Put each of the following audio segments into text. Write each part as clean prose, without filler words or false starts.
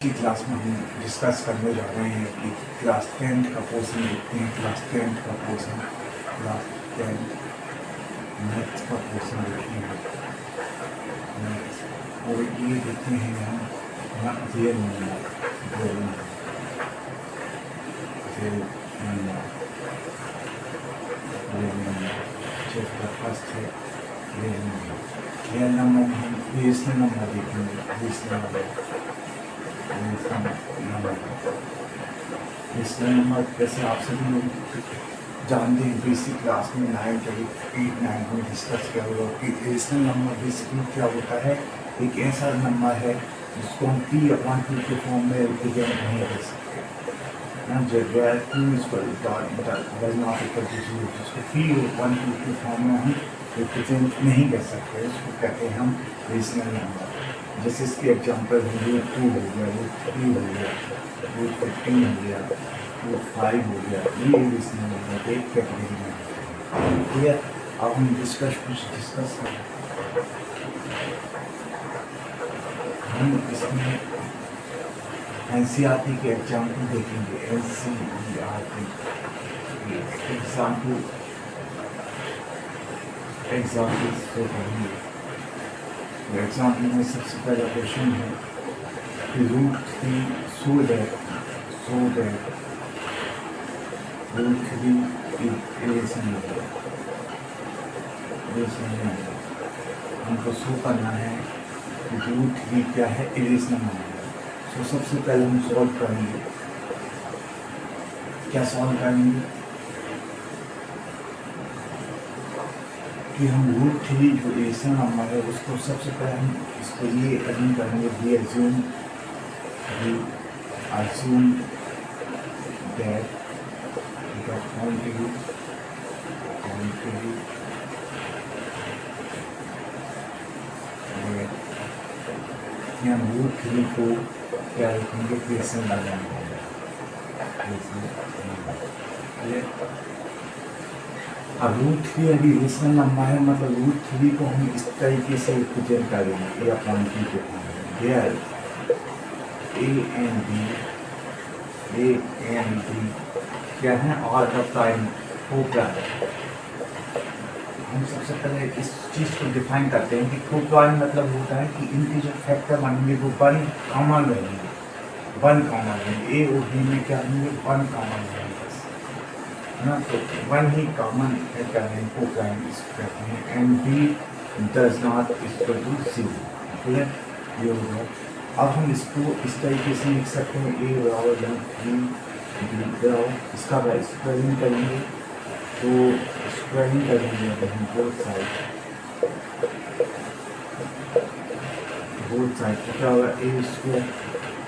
की क्लास में हम डिस्कस करने जा रहे हैं कि क्लास 10th का पोर्शन देखते हैं। क्लास 10th का पोर्शन, क्लास 10 मैथ्स का पोर्शन देखेंगे मैथ्स, और ये देखते हैं हम रियल नंबर चैप्टर फर्स्ट है रियल नंबर में हम रेशनल नंबर देखेंगे। रेशनल नंबर जैसे आप सभी लोग जानते हैं, बेसिक क्लास में 8 9 में डिस्कस किया होगा कि रेशनल नंबर बेसिकली क्या होता है। एक ऐसा नंबर है जिसको हम P/2 के फॉर्म में रिप्रेजेंट नहीं कर सकते ना, जब जिसको P/2 के फॉर्म में हम रिप्रेजेंट नहीं कर सकते, उसको कहते हैं हम रेशनल नंबर। जैसे इसके एग्जाम्पल हो गया 2 हो गया, वो 3 हो गया, वो 15 हो गया, वो 5 हो गया। ये रेशनल नंबर एक कैटेगरी में। ठीक है, अब हम कुछ डिस्कस करें। हम इसमें NCERT के एग्जाम्पल देखेंगे। NCERT एग्जाम्पल्स तो करेंगे। एग्जाम्पल में सबसे पहला क्वेश्चन है कि √3 so that √3 is a number। हमको शो करना है कि √3 क्या है, इरेशनल नंबर। तो सबसे पहले हम सॉल्व करेंगे। क्या सॉल्व करेंगे कि हम √3 जो इरेशनल नंबर है उसको सबसे पहले हम इसको ये अज्यूम करेंगे। we assume that the quantity हम √3 को क्या लिखेंगे, इरेशनल नंबर। अब √3 अभी रेशनल नंबर है, मतलब √3 को हम इस तरीके से रिप्रेजेंट करेंगे। ए अपॉन बी के फॉर्म में, वेयर ए एंड बी क्या है, और द प्राइम को प्राइम। हम सबसे पहले इस चीज़ को डिफाइन करते हैं कि को प्राइम मतलब होता है कि इनके जो फैक्टर बनेंगे वो 1 कॉमन रहेंगे। 1 कॉमन रहेंगे, ए और बी में क्या होंगे, 1 कॉमन रहेंगे ना, तो 1 ही कॉमन फैक्टर है, को प्राइम इसको कहते हैं। And b does not equal to 0। ठीक है, ये हो गया। अब हम इसको इस तरीके से लिख सकते हैं, ए बराबर √3 बी बराबर, इसका स्क्वायरिंग करेंगे तो स्क्वायरिंग करेंगे हम बोथ साइड तो क्या होगा, A square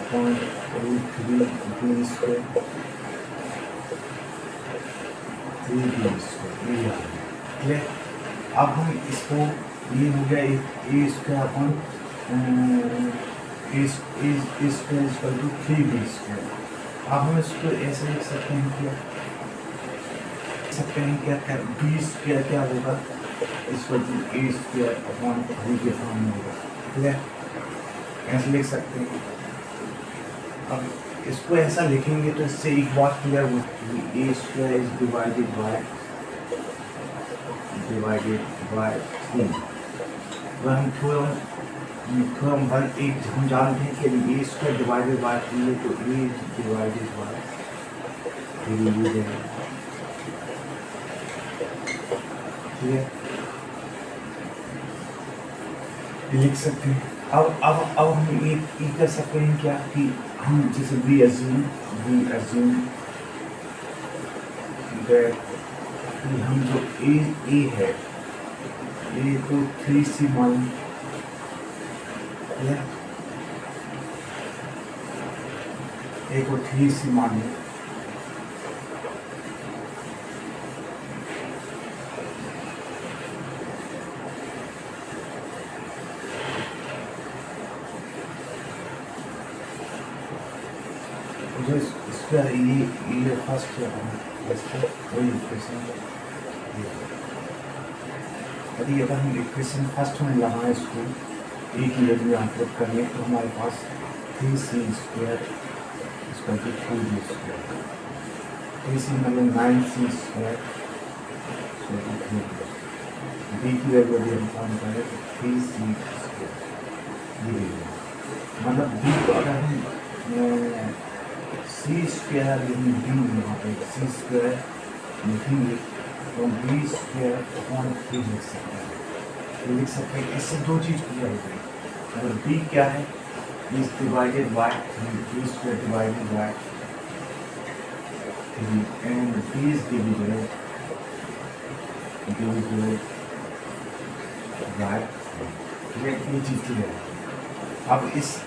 upon √3 B square 3b square. ठीक है, अब हम इसको, ये हो गया A square upon A square equal to 3b square. अब हम इसको ऐसे लिख सकते हैं क्या बी स्क्वायर क्या होगा, equal to a square upon 3 के फॉर्म में होगा। ठीक है, ऐसे लिख सकते हैं। अब इसको ऐसा लिखेंगे तो इससे एक बात क्लियर होती है, ए स्क्वायर इज डिवाइडेड बाय 3। हम थ्योरम 1 हम जानते हैं कि ए स्क्वायर डिवाइडेड बाय 3 है, तो ए डिवाइडेड बाय 3 है। ठीक है, लिख सकते हैं। अब हम ये कर सकते हैं क्या कि हम जैसे we assume that कि हम जो ए है, ए को 3c मान, ए को 3c माने, ये फर्स्ट है वही इक्वेशन। यदि हम इक्वेशन फर्स्ट में लगाएं इसको, ए की वैल्यू यहाँ पुट करें तो हमारे पास 3c square is equal to 2d square. 3c मतलब 9c square is equal to 3d. b की वैल्यू अभी हम फाइंड करें तो 3c square ये वैल्यू मतलब b को अगर हम c स्क्वायर यानी b यहाँ पे c स्क्वायर लिखेंगे तो b स्क्वायर अपॉन 3 लिख सकते हैं. ये लिख सकते हैं. इससे दो चीज़ क्लियर हो गई. अगर b क्या है is divided by 3, b square divided by 3 and b is divided by 3. ये चीज़ क्लियर है. अब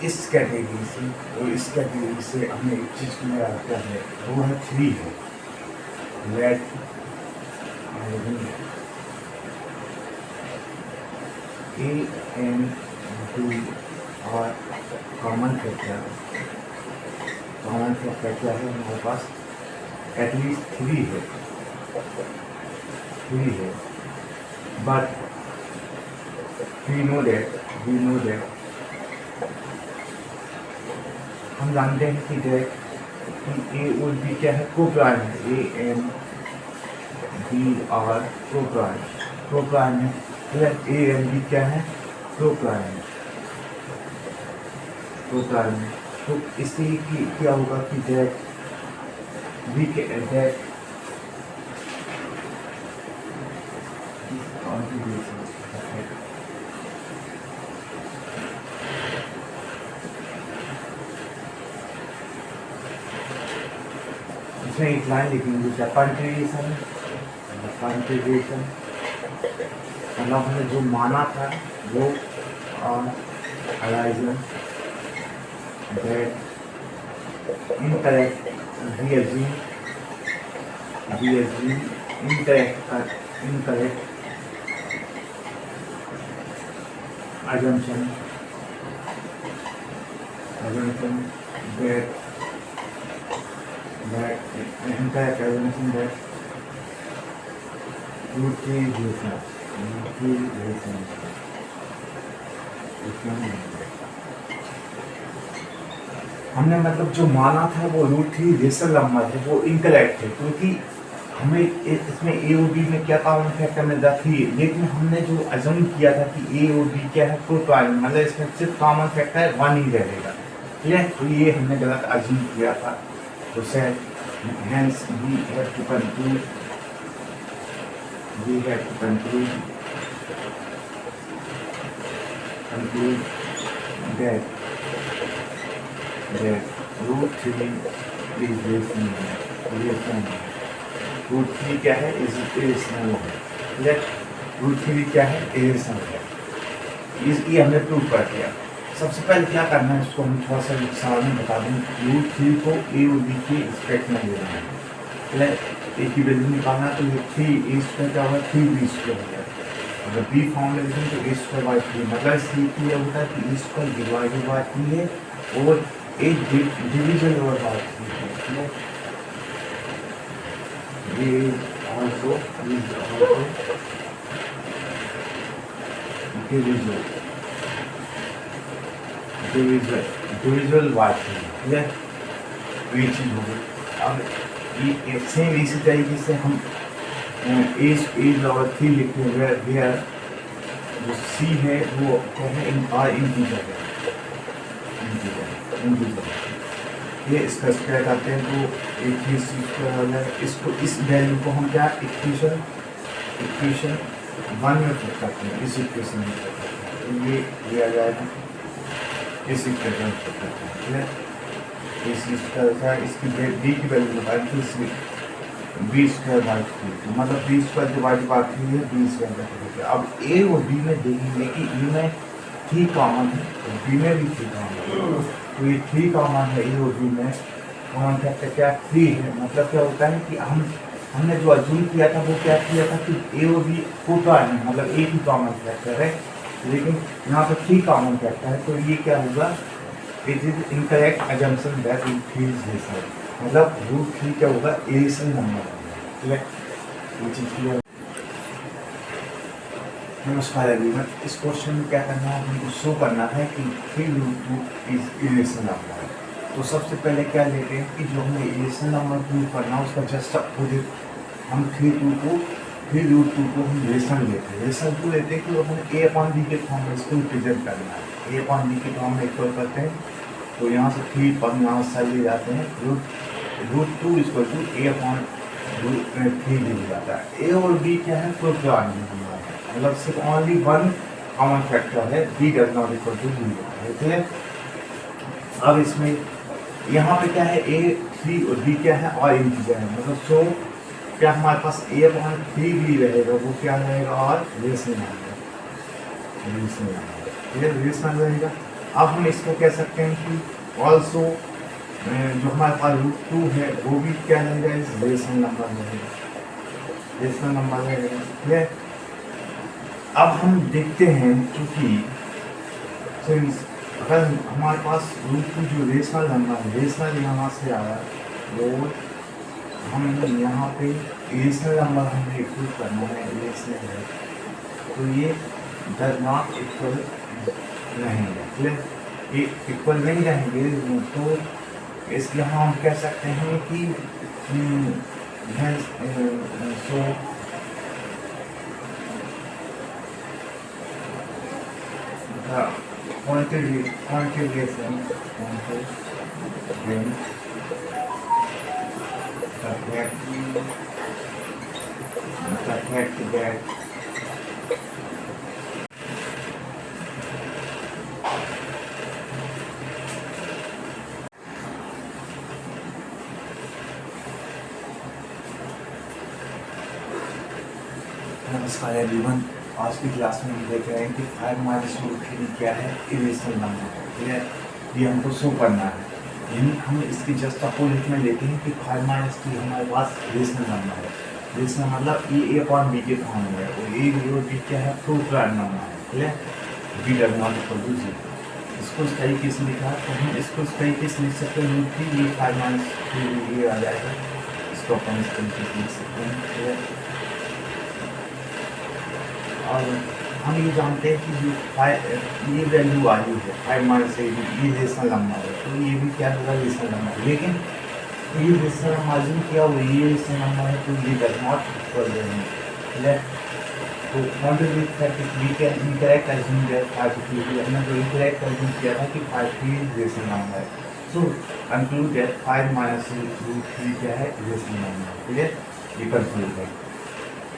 इस कैटेगरी से और इस कैटेगरी से हमें एक चीज़ क्लियर आता है वो है 3 है. लेट a and b और कॉमन फैक्टर क्या है हमारे पास एटलीस्ट 3 है बट वी नो दैट हम जानते हैं कि ए और बी क्या है को-प्राइम है. A and B are coprime है. ए एंड बी क्या है को-प्राइम है. तो इसलिए कि क्या होगा कि दैट बी के दैट इसमें एक लाइन लिखेंगे कंट्रीब्यूशन मतलब हमने जो माना था वो horizon that incorrect we assume incorrect assumption that incorrect assumption that root 3 is हमने मतलब जो माना था वो √3 रेशनल नंबर है वो इनकरेक्ट है क्योंकि हमें इसमें ए और बी में क्या कॉमन फैक्टर मिल रहा थी. लेकिन हमने जो अज्यूम किया था कि ए और बी क्या है को-प्राइम मतलब इसमें सिर्फ कॉमन फैक्टर 1 ही रहेगा. ठीक है. तो ये हमने गलत अज्यूम किया था. तो sir hence we have to conclude that √3 is irrational. √3 क्या है irrational है. √3 क्या है irrational है. ये हमने प्रूव कर दिया. सबसे पहले क्या करना है इसको हम थोड़ा सा सवाल में बता दें. √3 को ए और बी के रिस्पेक्ट में लेना है. ए की वैल्यू निकालना तो ये 3 ए स्क्वायर क्या होगा 3b स्क्वायर हो जाएगा. अगर बी फॉर्म में लिखें तो ए स्क्वायर बाई 3 मतलब इसलिए क्लियर होता है कि ए स्क्वायर डिवाइडेड बाई 3 है और एक डिवीजन ओवर बाई 3 है. ये ऑल्सो डिविजल बाई 3 है. ये चीज़ हो गई. अब ये सेम इसी तरीके से हम एज और 3 लिखते हैं वेयर जो सी है वो क्या है इंटीजर है. ये इसका स्क्वायर करते हैं तो एक ही सी स्क्वायर हो जाए. इसको इस वैल्यू को हम क्या इक्वेशन 1 में पुट करते हैं. इस इक्वेशन में पुट करते हैं तो ये दिया जाएगा. इस इक्वेशन में पुट करते हैं. इस स्क्वायर इसकी बी की वैल्यू बताएं तो इसमें बी स्क्वायर बाई 3 मतलब बी स्क्वायर डिवाइड बाई 3 है. B square by 3. अब ए और बी में देखेंगे कि ए में 3 कॉमन है और बी में भी 3 कॉमन है. तो ये 3 कॉमन है ए और बी में. कॉमन फैक्टर क्या 3 है. मतलब क्या होता है कि हमने जो अज्यूम किया था वो क्या किया था कि ए और बी को-प्राइम है मतलब एक ही कॉमन फैक्टर है. लेकिन यहाँ पर 3 कॉमन फैक्टर है तो ये क्या होगा it is incorrect assumption that √3 is irrational. मतलब √3 क्या होगा irrational नंबर होगा. ठीक है. ये चीज़ क्लियर. नमस्कार एवरीवन। इस क्वेश्चन में क्या करना है, हमको शो करना है कि 3√2 इज इरेशनल नंबर। तो सबसे पहले क्या लेते हैं कि जो हमें इरेशनल नंबर प्रूव करना है उसका जस्ट अपोजिट हम 3√2 को हम रेशनल लेते हैं। रेशनल क्यों लेते हैं कि हमें a अपॉन b के फॉर्म में इसको रिप्रेजेंट करना है। a अपॉन b के फॉर्म में इक्वल करते हैं तो यहाँ से 3 पर यहाँ से ले जाते हैं, √2 इक्वल टू a अपॉन 3 ले जाता है। a और b क्या है, कोई प्लान नहीं है, मतलब सिर्फ ओनली वन कॉमन फैक्टर है, b does not equal to 0। ठीक है, अब इसमें यहाँ पे क्या है, a 3 और b क्या है और इंटीजर है, मतलब सो क्या हमारे पास a अपॉन 3 भी रहेगा, वो क्या रहेगा और रेशनल रहेगा, ठीक है, रेशनल रहेगा। अब हम इसको कह सकते हैं कि ऑल्सो जो हमारे पास √2 है वो भी क्या रहेगा, इस रेशनल नंबर रहेगा, रेशनल नंबर रहेगा। ठीक है, अब हम देखते हैं क्योंकि अगर हमारे पास √2 जो रेशनल नंबर है, रेशनल यहाँ से आया, वो हम यहाँ पे रेशनल नंबर हमें इक्वल करना है, रेशनल है तो ये डज नॉट इक्वल रहेंगे, क्लियर, ये इक्वल नहीं रहेंगे। तो इसलिए हम कह सकते हैं कि सो quantization then subtract that नमस्कार एवरीवन। आज की क्लास में हम देख रहे हैं कि 5 - क्या है, इरेशनल नंबर है। ठीक है, ये हमको शो करना है, यानी हम इसकी जस्ट अपोजिट में लेते हैं कि 5 - हमारे पास रेशनल नंबर है। रेशनल मतलब ए अपॉन बी के फॉर्म में है, और ए और बी क्या है, प्रूफ नंबर है। ठीक है, b does not equal to 0। इसको इस तरीके से लिखा है तो हम इसको इस तरीके से लिख सकते हैं कि ये 5 - ये आ जाएगा, इसको अपन इस तरीके से लिख सकते हैं। ठीक है, और हम ये जानते हैं कि ये वैल्यू आई है 5 - ये रेशनल नंबर है, तो ये भी क्या होगा, रेशनल नंबर। लेकिन ये रेशनल मार्जिन क्या हुआ, ये रेशनल नंबर है तो ये डज नॉट इक्वल रहेंगे। ठीक है, तो इनकरेक्ट एज्यूम हमने जो इनकरेक्ट एज्यूम किया था कि 5 रेशनल नंबर है, सो कंक्लूड दैट 5 - √3 क्या है, रेशनल नंबर। ठीक है, ये कंक्लूड है।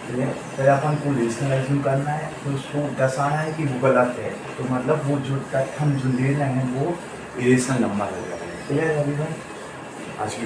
ठीक है, फिर अपन को रेशनलाइजिंग करना है तो उसको दर्शाना है कि वो गलत है, तो मतलब वो जो तथ्य हम जो ले रहे हैं वो इरेशनल नंबर हो जाएगा। क्लियर है अभी आज की